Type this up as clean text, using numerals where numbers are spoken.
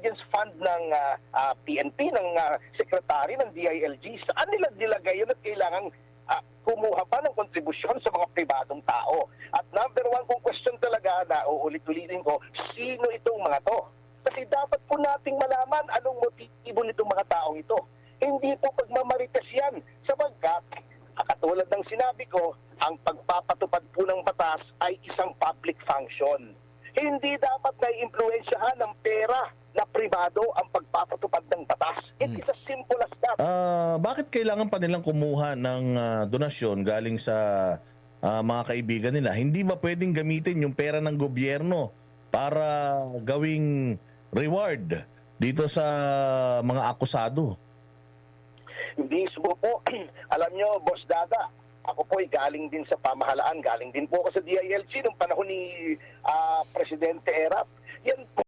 Intelligence Fund ng PNP, ng Secretary ng DILG. Saan nila nilagay yun at kailangan kumuha pa ng kontribusyon sa mga pribadong tao? At number one kong question talaga na uulit-ulitin ko, sino itong mga to? Kasi dapat po nating malaman anong motibo nitong mga taong ito. Hindi po pagmamarites yan, sapagkat katulad ng sinabi ko, ang pagpapatupad po ng batas ay isang public function. Hindi dapat na impluwensyahan ng pera na pribado ang pagpapatupad ng batas. It is as simple as that. Bakit kailangan pa nilang kumuha ng donasyon galing sa mga kaibigan nila? Hindi ba pwedeng gamitin yung pera ng gobyerno para gawing reward dito sa mga akusado? Hindi po. Alam nyo, Boss Dada, ako po ay galing din sa pamahalaan, galing din po ako sa DILG nung panahon ni Presidente Erap. Yan po